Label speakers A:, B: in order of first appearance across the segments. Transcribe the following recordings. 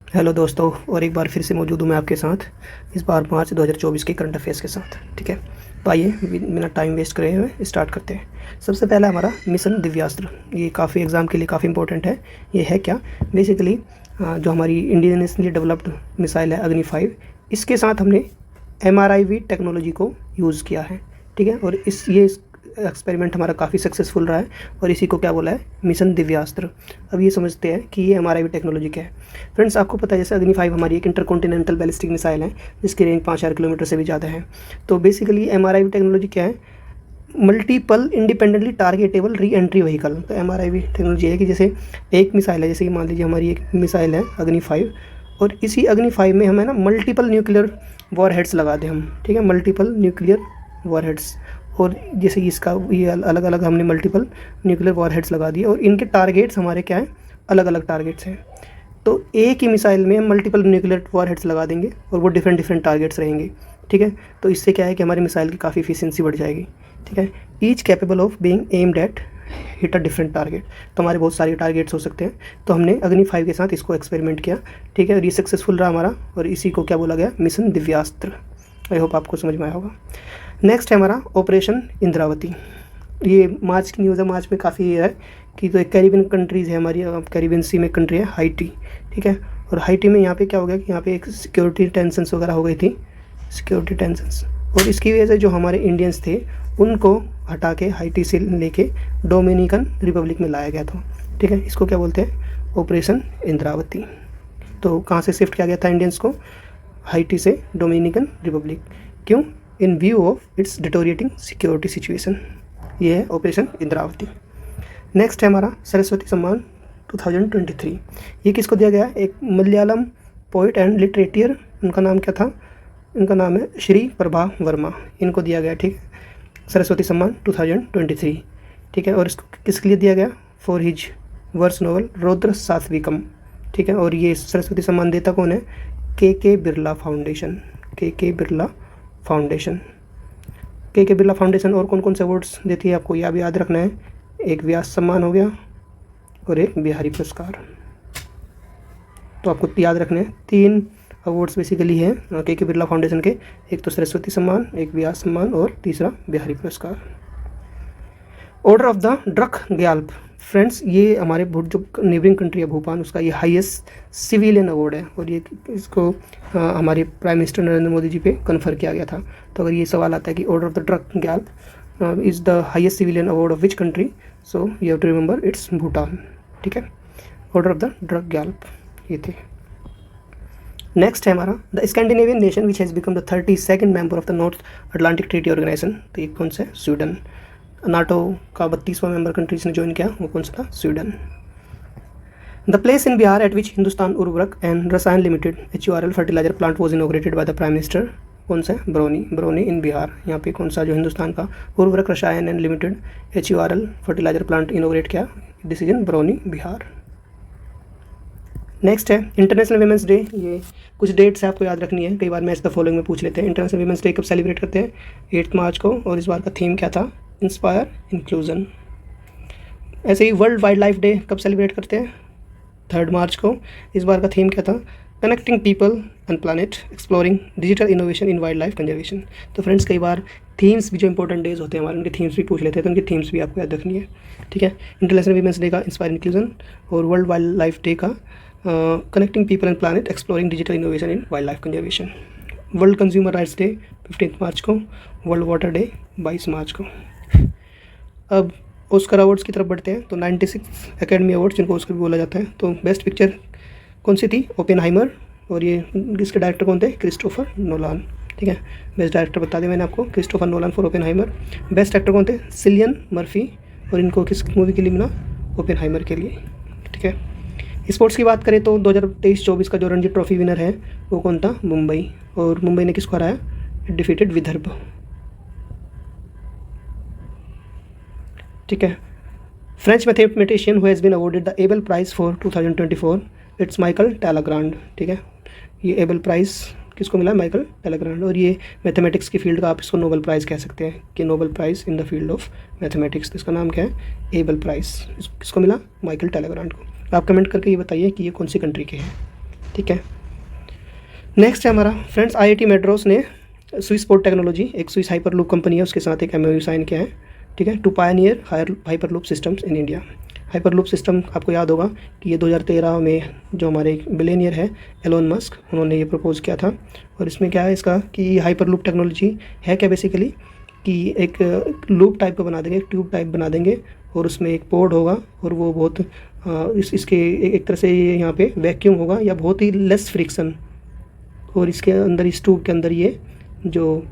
A: Hello दोस्तों, और एक बार फिर से मौजूद हूँ मैं आपके साथ, इस बार मार्च 2024 के करंट अफेयर्स के साथ। ठीक है, तो आइए बिना टाइम वेस्ट करे हुए स्टार्ट करते हैं। सबसे पहला हमारा मिशन दिव्यास्त्र, ये काफ़ी एग्ज़ाम के लिए काफ़ी इंपॉर्टेंट है। ये है क्या? बेसिकली जो हमारी इंडियनली डेवलप्ड मिसाइल है अग्नि 5, इसके साथ हमने MRIV टेक्नोलॉजी को यूज़ किया है। ठीक है, और ये एक्सपेरिमेंट हमारा काफ़ी सक्सेसफुल रहा है, और इसी को क्या बोला है? मिशन दिव्यास्त्र। अब ये समझते हैं कि ये MRIV टेक्नोलॉजी क्या है। फ्रेंड्स, आपको पता है जैसे अग्नि 5 हमारी एक इंटरकॉन्टिनेंटल बैलिस्टिक मिसाइल है, जिसकी रेंज 5000 किलोमीटर से भी ज़्यादा है। तो बेसिकली MRIV टेक्नोलॉजी क्या है? Multiple independently targetable re entry vehicle. तो MRIV टेक्नोलॉजी है कि जैसे एक मिसाइल है, जैसे कि मान लीजिए हमारी एक मिसाइल है अग्नि 5, और इसी अग्नि 5 में हमें ना मल्टीपल न्यूक्लियर वॉरहेड्स लगा दें हम। ठीक है, मल्टीपल न्यूक्लियर वॉरहेड्स, और जैसे इसका ये अलग अलग हमने मल्टीपल न्यूक्लियर वॉरहेड्स लगा दिए, और इनके टारगेट्स हमारे क्या हैं? अलग अलग टारगेट्स हैं। तो एक ही मिसाइल में हम मल्टीपल न्यूक्लियर वॉरहेड्स लगा देंगे, और वो डिफरेंट डिफरेंट टारगेट्स रहेंगे। ठीक है, तो इससे क्या है कि हमारी मिसाइल की काफ़ी एफिशिएंसी बढ़ जाएगी। ठीक है, each capable of being aimed at hit a different target. तो हमारे बहुत सारे टारगेट्स हो सकते हैं। तो हमने अग्नि 5 के साथ इसको एक्सपेरिमेंट किया। ठीक है, और ये सक्सेसफुल रहा हमारा, और इसी को क्या बोला गया? मिशन दिव्यास्त्र। आई होप आपको समझ में आया होगा। नेक्स्ट है हमारा ऑपरेशन इंद्रावती। ये मार्च की न्यूज़ है। मार्च में काफ़ी ये है कि तो एक कैरिबियन कंट्रीज़ है हमारी, कैरिबियन सी में कंट्री है हाईटी। ठीक है, और हाईटी में यहाँ पे क्या हो गया कि यहाँ पे एक सिक्योरिटी टेंशन्स वगैरह हो गई थी, सिक्योरिटी टेंशन्स, और इसकी वजह से जो हमारे इंडियंस थे उनको हटा के हाईटी से लेके डोमिनिकन रिपब्लिक में लाया गया था। ठीक है, इसको क्या बोलते हैं? ऑपरेशन इंद्रावती। तो कहाँ से शिफ्ट किया गया था इंडियंस को? हाईटी से डोमिनिकन रिपब्लिक। क्यों? इन view of its deteriorating security situation. ये है ऑपरेशन इंद्रावती। नेक्स्ट है हमारा सरस्वती सम्मान 2023। ये किसको दिया गया? एक मलयालम पोइट एंड लिटरेटियर, उनका नाम क्या था? इनका नाम है श्री प्रभा वर्मा। इनको दिया गया, ठीक है, सरस्वती सम्मान 2023। ठीक है, और इसको किसके लिए दिया गया? फॉर हिज वर्स नोवेल रौद्र सात्विकम। ठीक है, और ये सरस्वती सम्मान देता कौन है? के बिरला फाउंडेशन। के बिरला फाउंडेशन। के बिरला फाउंडेशन और कौन कौन से अवार्ड्स देती है आपको यह भी याद रखना है। एक व्यास सम्मान हो गया, और एक बिहारी पुरस्कार। तो आपको याद रखने हैं 3 अवार्ड्स बेसिकली हैं के बिरला फाउंडेशन के। एक तो सरस्वती सम्मान, एक व्यास सम्मान, और तीसरा बिहारी पुरस्कार। Order of the Druk Gyalpo. Friends, ये हमारे जो नेबरिंग कंट्री है भूटान, उसका ये हाईएस्ट सिविलियन अवार्ड है, और ये इसको हमारे प्राइम मिनिस्टर नरेंद्र मोदी जी पे कन्फर किया गया था। तो अगर ये सवाल आता है कि order of the Druk Gyalpo is the highest civilian award of which country, so you have to remember it's Bhutan. ठीक है, order of the Druk Gyalpo ये थे। नेक्स्ट है हमारा the Scandinavian nation which has become the 32nd member of the North Atlantic Treaty Organization. तो ये कौन सा है? स्वीडन। नाटो का 32वां मेंबर कंट्रीज ने ज्वाइन किया, वो कौन सा था? Sweden. The place in Bihar at which Hindustan Urvarak and Rasayan limited HURL fertiliser plant was inaugurated by the prime minister. कौन सा है? बरौनी। बरौनी इन बिहार। यहाँ पे कौन सा जो हिंदुस्तान का Urvarak Rasayan and limited HURL fertiliser plant inaugurate किया? डिसीजन बरौनी, बिहार। नेक्स्ट है इंटरनेशनल वीमेंस डे। ये कुछ डेट्स आपको याद रखनी है, कई बार मैच द फॉलोइंग में पूछ लेते हैं। इंटरनेशनल वीमेंस डे कब सेलिब्रेट करते हैं? 8 मार्च को, और इस बार का थीम क्या था? Inspire inclusion. ऐसे ही वर्ल्ड वाइल्ड लाइफ डे कब सेलिब्रेट करते हैं? 3 मार्च को। इस बार का थीम क्या था? Connecting people and planet exploring digital innovation in wild life conservation. तो फ्रेंड्स, कई बार थीम्स भी जो इंपॉर्टेंट डेज होते हैं हमारे, उनके थीम्स भी पूछ लेते हैं, तो उनकी थीम्स भी आपको याद रखनी है। ठीक है, इंटरनेशनल वीमेंस डे का इंस्पायर इंक्लूजन, और वर्ल्ड वाइल्ड लाइफ डे का connecting people and planet exploring digital innovation in wild life conservation. World consumer rights day 15 मार्च को। वर्ल्ड वाटर डे 22 मार्च को। अब ऑस्कर अवार्ड्स की तरफ बढ़ते हैं। तो 96 एकेडमी अवार्ड्स, जिनको ऑस्कर भी बोला जाता है। तो बेस्ट पिक्चर कौन सी थी? ओपेनहाइमर, और ये इसके डायरेक्टर कौन थे? Christopher Nolan. ठीक है, बेस्ट डायरेक्टर बता दें मैंने आपको, Christopher Nolan for Oppenheimer. Best actor कौन थे? सिलियन मर्फी, और इनको किस मूवी के लिए मिला? ओपेनहाइमर के लिए। ठीक है, स्पोर्ट्स की बात करें तो 2023-24 का जो रणजी ट्रॉफी विनर है वो कौन था? मुंबई। और मुंबई ने किसको हराया? डिफीटेड विदर्भ। ठीक है, French mathematician who has been awarded the Abel Prize for 2024, it's Michael Talagrand. ठीक है, ये एबल प्राइज़ किसको मिला? Michael Talagrand. और ये मैथमेटिक्स की फील्ड का आप इसको नोबेल प्राइज़ कह सकते हैं, कि Nobel prize in the field of mathematics. तो इसका नाम क्या है? Abel price. किसको मिला? माइकल टेलेग्रांड को। आप कमेंट करके ये बताइए कि ये कौन सी कंट्री के हैं। ठीक है। नेक्स्ट है हमारा फ्रेंड्स IIT मैड्रास ने स्विस पोर्ट टेक्नोलॉजी, एक स्विस हाइपरलूप कंपनी है, उसके साथ एक MOU साइन किया है, ठीक है, to pioneer hyperloop systems in India. Hyperloop system आपको याद होगा कि ये 2013 में जो हमारे बिलियनियर है एलोन मस्क, उन्होंने ये प्रपोज़ किया था। और इसमें क्या है इसका कि हाइपरलूप टेक्नोलॉजी है क्या बेसिकली कि एक लूप टाइप का बना देंगे, एक ट्यूब टाइप बना देंगे और उसमें एक पोर्ट होगा और वो बहुत इसके एक तरह से यहाँ पे वैक्यूम होगा या बहुत ही लेस फ्रिक्शन, और इसके अंदर इस ट्यूब के अंदर ये जो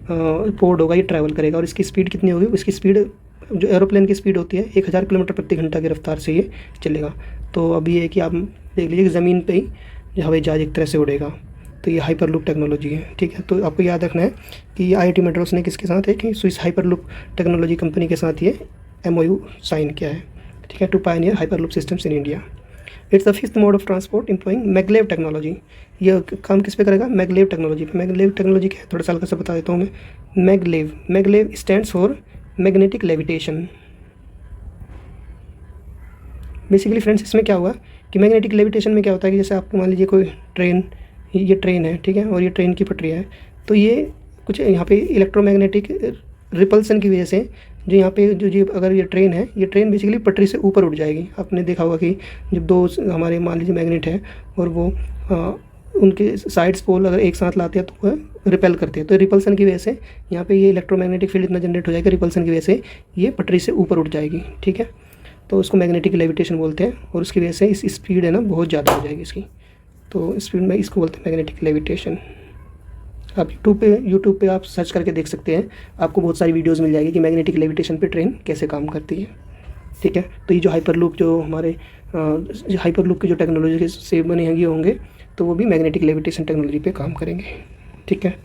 A: पोर्ट होगा ये ट्रैवल करेगा। और इसकी स्पीड कितनी होगी, इसकी स्पीड जो एरोप्लेन की स्पीड होती है 1000 किलोमीटर प्रति घंटा की रफ्तार से ये चलेगा। तो अभी ये कि आप देख लीजिए कि ज़मीन पे ही हवाई जहाज एक तरह से उड़ेगा। तो ये हाइपरलूप टेक्नोलॉजी है, ठीक है। तो आपको याद रखना है कि IIT मैड्रास ने किसके साथ है कि स्विस हाइपरलूप टेक्नोलॉजी कंपनी के साथ ये MOU साइन किया है, ठीक है, to pioneer hyperloop systems in India. It's the fifth mode of transport employing maglev technology. ये काम किस पे करेगा, मैगलेव टेक्नोलॉजी पे। मैगलेव टेक्नोलॉजी क्या है थोड़ा सा हल्का सा बता देता हूँ मैं। Maglev stands for magnetic levitation. Basically friends इसमें क्या हुआ कि मैग्नेटिक लेविटेशन में क्या होता है कि जैसे आपको मान लीजिए कोई ट्रेन, ये ट्रेन है, ठीक है, और ये ट्रेन की पटरी है, तो ये कुछ यहाँ पे इलेक्ट्रोमैग्नेटिक रिपल्सन की वजह से जो यहाँ पे जो अगर ये ट्रेन बेसिकली पटरी से ऊपर उठ जाएगी। आपने देखा होगा कि जब दो हमारे मान लीजिए मैग्नेट है और वो उनके साइड्स पोल अगर एक साथ लाते हैं तो वह रिपेल करते हैं, तो रिपल्सन की वजह से यहाँ पे ये इलेक्ट्रोमैग्नेटिक फील्ड इतना जनरेट हो जाएगा रिपल्सन की वजह से ये पटरी से ऊपर उठ जाएगी, ठीक है। तो उसको मैग्नेटिक लेविटेशन बोलते हैं और उसकी वजह से इस स्पीड है ना बहुत ज़्यादा हो जाएगी इसकी, तो स्पीड में इसको बोलते हैं मैग्नेटिक लेविटेशन। आप यूट्यूब पे आप सर्च करके देख सकते हैं, आपको बहुत सारी वीडियोस मिल जाएगी कि मैग्नेटिक लेविटेशन पे ट्रेन कैसे काम करती है, ठीक है। तो ये जो हाइपरलूप जो हमारे हाइपरलूप की जो टेक्नोलॉजी से बने होंगे तो वो भी मैग्नेटिक लेविटेशन टेक्नोलॉजी पे काम करेंगे, ठीक है।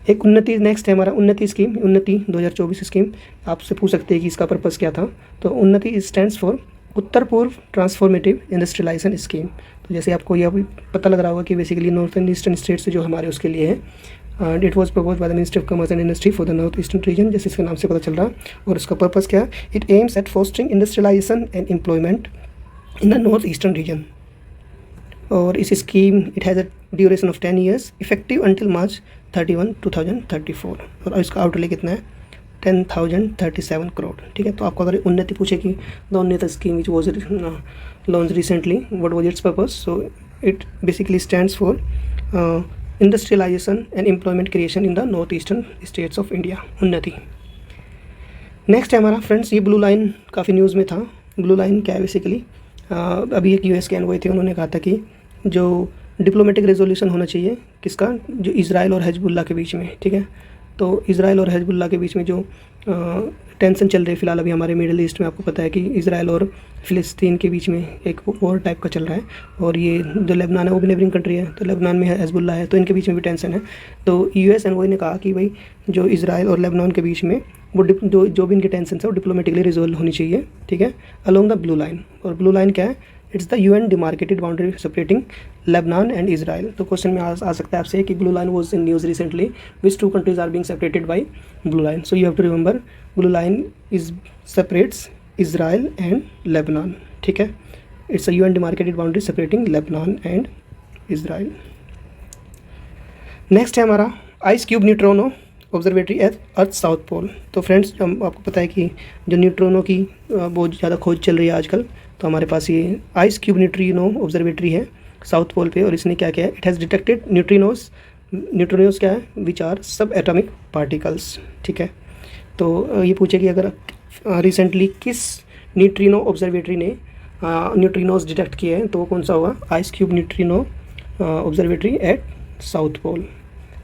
A: एक उन्नति नेक्स्ट है हमारा उन्नति स्कीम, उन्नति 2024 स्कीम। आपसे पूछ सकते हैं कि इसका पर्पज़ क्या था। तो उन्नति स्टैंड्स फॉर उत्तर पूर्व ट्रांसफॉर्मेटिव इंडस्ट्रियलाइजेशन स्कीम। तो जैसे आपको यह पता लग रहा होगा कि बेसिकली नॉर्थन ईस्टर्न स्टेट्स जो हमारे उसके लिए है, and it was propose by the ministry of commerce and industry for the north eastern reason, जैसे इसके नाम से पता चल रहा है। और उसका पर्पज़ क्या है, it aims at fostering industrialisation and employment in the north eastern region. और इस scheme it has a duration of 10 years effective until March 31, 2034। और इसका आउटले कितना है 10,037 करोड़, ठीक है। तो आपको अगर उन्नति पूछे कि the Unnati scheme which was launch recently what was its purpose, so it basically stands for industrialisation and employment creation in the north eastern states of India, Unnati. Next है हमारा फ्रेंड्स ये ब्लू लाइन, काफ़ी न्यूज़ में था। Blue line क्या है basically, अभी एक US के एनवॉय थे, उन्होंने कहा था कि जो डिप्लोमेटिक रेजोल्यूशन होना चाहिए किसका, जो इज़राइल और हिजबुल्ला के बीच में, ठीक है। तो इज़राइल और हिजबुल्ला के बीच में जो टेंशन चल रही है फिलहाल अभी हमारे मिडिल ईस्ट में, आपको पता है कि इज़राइल और फ़िलिस्तीन के बीच में एक वॉर टाइप का चल रहा है। और ये जो लेबनान है वो भी नेबरिंग कंट्री है, तो लेबनान में हिजबुल्ला है, तो इनके बीच में भी टेंशन है। तो US एनवॉय ने कहा कि भाई जो इज़राइल और लेबनान के बीच में वो जो भी इनके टेंशन है वो डिप्लोमेटिकली रिजोल्व होनी चाहिए, ठीक है, अलोंग द ब्लू लाइन। और ब्लू लाइन क्या है, it's the UN demarcated boundary separating Lebanon and Israel. तो क्वेश्चन में आ सकता है आपसे कि blue line was in news recently, which 2 countries are being separated by blue line. So you have to remember blue line is separates Israel and Lebanon, ठीक है। It's a UN demarcated boundary separating Lebanon and Israel. Next है हमारा ice cube न्यूट्रोनो observatory eight अर्थ south pole. तो friends हम आपको पता है कि जो न्यूट्रोनो की बहुत ज़्यादा खोज चल रही है आजकल, तो हमारे पास ये आइस क्यूब न्यूट्रिनो ऑब्जर्वेटरी है साउथ पोल पे। और इसने क्या किया है, इट हैज़ डिटेक्टेड न्यूट्रिनोज क्या है, which are sub atomic particles, ठीक है। तो ये पूछे कि अगर रिसेंटली किस न्यूट्रिनो ऑब्जर्वेटरी ने न्यूट्रिनोज डिटेक्ट किए हैं, तो वो कौन सा होगा, ice cube neutrino observatory at south pole.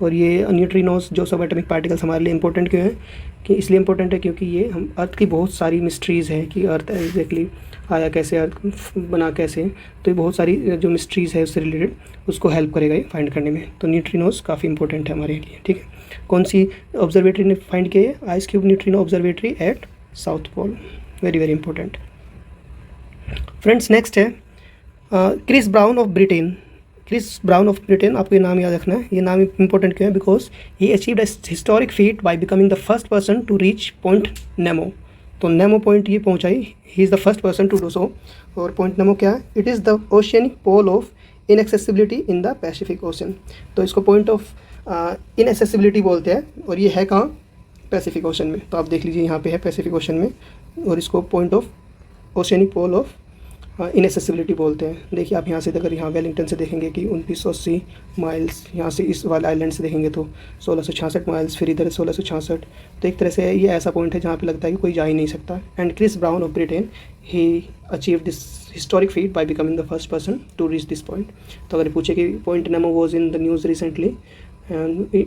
A: और ये न्यूट्रिनोज जो सब एटॉमिक पार्टिकल्स हमारे लिए इंपॉर्टेंट क्यों हैं, कि इसलिए इंपॉर्टेंट है क्योंकि ये हम अर्थ की बहुत सारी मिस्ट्रीज़ हैं कि अर्थ एग्जैक्टली आया कैसे, अर्थ बना कैसे, तो ये बहुत सारी जो मिस्ट्रीज़ है उससे रिलेटेड उसको हेल्प करेगा ये फाइंड करने में। तो न्यूट्रिनोज काफ़ी इंपॉर्टेंट है हमारे लिए, ठीक है। कौन सी ऑब्जर्वेटरी ने फाइंड किए, ice cube neutrino observatory at south Pole, very very important. Friends next है Chris Brown of Britain. Chris Brown of Britain, आपको ये नाम याद रखना है। ये नाम इंपॉर्टेंट क्यों है, because he achieved a historic feat by becoming the first person to reach point Nemo. तो नेमो पॉइंट ये पहुंचाई, he is the first person to do so. और पॉइंट नेमो क्या है, it is the oceanic pole of inaccessibility in the Pacific ocean. तो इसको point of inaccessibility बोलते हैं, और ये है कहाँ, पैसिफिक ओशन में। तो आप देख लीजिए यहाँ पे है पैसिफिक ओशन में, और इसको point of oceanic pole of inaccessibility बोलते हैं। देखिए आप यहाँ से अगर यहाँ वेलिंगटन से देखेंगे कि 2980 माइल्स, यहाँ से इस वाले आइलैंड से देखेंगे तो 1666 माइल्स, फिर इधर 1666। तो एक तरह से ये ऐसा पॉइंट है जहाँ पे लगता है कि कोई जा ही नहीं सकता। And Chris Brown of Britain, he achieve this historic feat by becoming the first person to reach this point. तो अगर पूछे कि point number was in the news recently,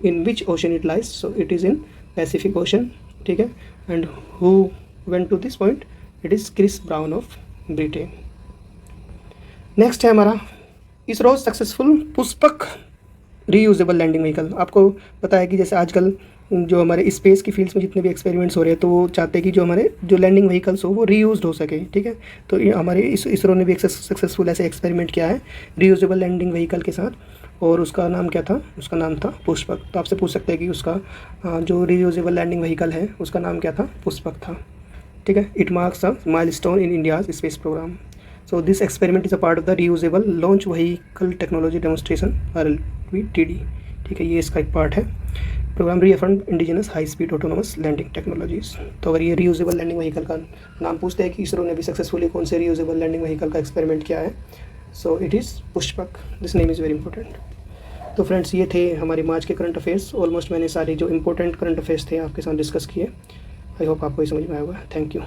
A: in which ocean it lies, so it is in Pacific ocean, ठीक है। And who went to this point, it is Chris Brown of Britain. Next है हमारा ISRO successful Pushpak reusable landing vehicle. आपको पता है कि जैसे आजकल जो हमारे स्पेस की फील्ड्स में जितने भी एक्सपेरिमेंट्स हो रहे हैं, तो वो चाहते हैं कि जो हमारे जो लैंडिंग व्हीकल्स हो वो रीयूज्ड हो सके, ठीक है। तो ये हमारे इसरो ने भी एक सक्सेसफुल ऐसे एक्सपेरिमेंट किया है रीयूजेबल लैंडिंग व्हीकल के साथ, और उसका नाम क्या था, उसका नाम था पुष्पक। तो आपसे पूछ सकते हैं कि उसका जो रीयूजेबल लैंडिंग व्हीकल है उसका नाम क्या था, पुष्पक था, ठीक है। It marks a milestone in India's space programme. So this experiment is a part of the reusable launch vehicle technology demonstration RLVTD, ठीक है, ये इसका एक पार्ट है। Programme reaffirm indigenous high speed autonomous landing technologies. तो अगर ये reusable landing vehicle का नाम पूछते हैं कि इसरो ने भी सक्सेसफुली कौन से रीयूजेबल लैंडिंग व्हीकल का एक्सपेरिमेंट किया है, सो it is Pushpak. This name is very important. तो फ्रेंड्स, ये थे हमारे मार्च के करंट अफेयर्स। ऑलमोस्ट मैंने सारे जो इंपॉर्टेंट करंट अफेयर्स थे आपके साथ डिस्कस किए। आई होप आपको ये समझ में आया होगा। Thank you.